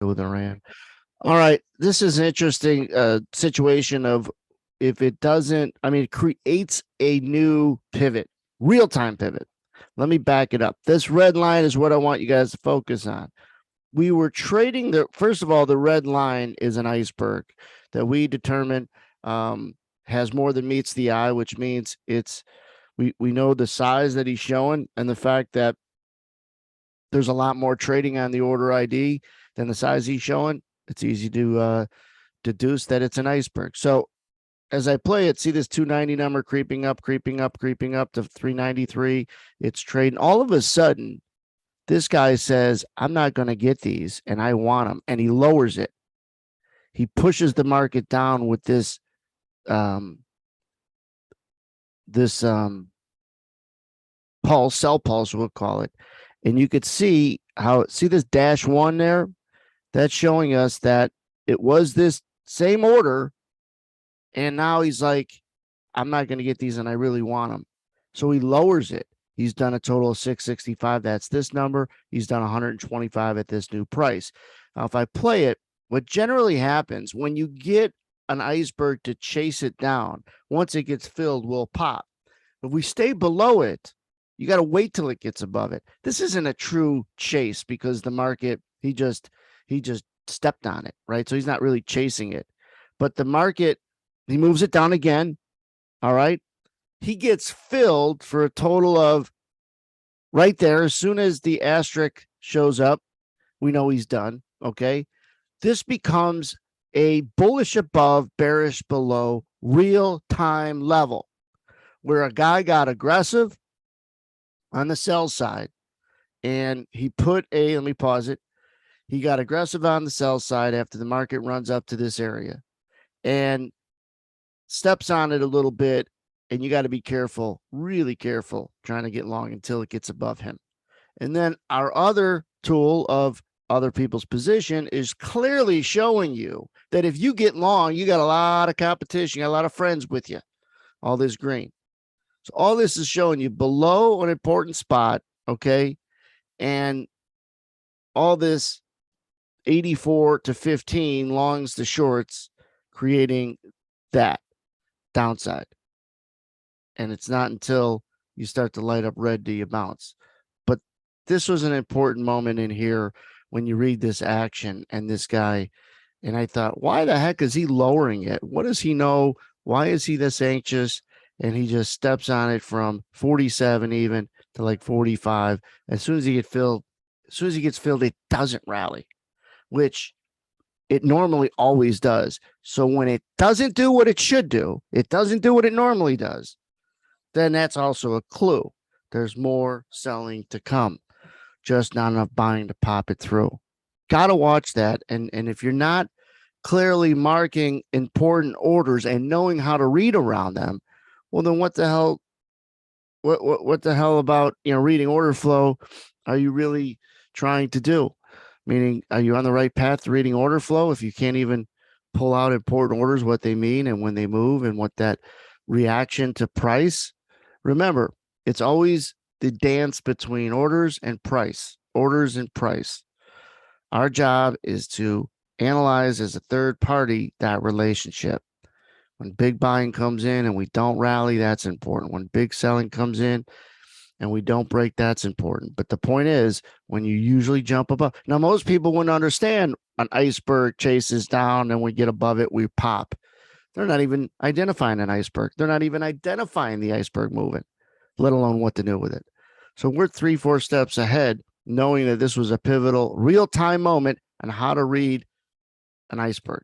with Iran. All right, this is an interesting situation of if it doesn't, I mean, it creates a new pivot, real time pivot. Let me back it up. This red line is what I want you guys to focus on. We were trading first of all, the red line is an iceberg that we determine has more than meets the eye, which means we know the size that he's showing and the fact that there's a lot more trading on the order ID than the size he's showing. It's easy to deduce that it's an iceberg. So as I play it, see this 290 number creeping up, creeping up, creeping up to 393. It's trading. All of a sudden, this guy says, I'm not going to get these and I want them. And he lowers it. He pushes the market down with this pulse, sell pulse, we'll call it. And you could see see this -1 there? That's showing us that it was this same order. And now he's like, I'm not going to get these and I really want them. So he lowers it. He's done a total of 665. That's this number. He's done 125 at this new price. Now, if I play it, what generally happens when you get an iceberg to chase it down, once it gets filled, will pop. If we stay below it, you got to wait till it gets above it. This isn't a true chase because the market, he just stepped on it, right? So he's not really chasing it. But the market, he moves it down again. All right. He gets filled for a total of right there. As soon as the asterisk shows up, we know he's done. Okay. This becomes a bullish above, bearish below real time level where a guy got aggressive on the sell side and he put let me pause it. He got aggressive on the sell side after the market runs up to this area and steps on it a little bit. And you got to be careful, really careful, trying to get long until it gets above him. And then our other tool of other people's position is clearly showing you that if you get long, you got a lot of competition, you got a lot of friends with you, all this green. So all this is showing you below an important spot, okay? And all this 84 to 15 longs to shorts, creating that downside. And it's not until you start to light up red do you bounce. But this was an important moment in here when you read this action and this guy. And I thought, why the heck is he lowering it? What does he know? Why is he this anxious? And he just steps on it from 47 even to like 45. As soon as he gets filled, it doesn't rally, which it normally always does. So when it doesn't do what it should do, it doesn't do what it normally does, then that's also a clue. There's more selling to come, just not enough buying to pop it through. Got to watch that. And if you're not clearly marking important orders and knowing how to read around them, well, then what the hell? What the hell about reading order flow? Are you really trying to do? Meaning, are you on the right path to reading order flow if you can't even pull out important orders, what they mean and when they move and what that reaction to price? Remember, it's always the dance between orders and price. Our job is to analyze as a third party that relationship. When big buying comes in and we don't rally, that's important. When big selling comes in and we don't break, that's important. But the point is, when you usually jump above. Now, most people wouldn't understand an iceberg chases down and we get above it, we pop. They're not even identifying an iceberg. They're not even identifying the iceberg movement, let alone what to do with it. So we're 3-4 steps ahead, knowing that this was a pivotal real-time moment on how to read an iceberg.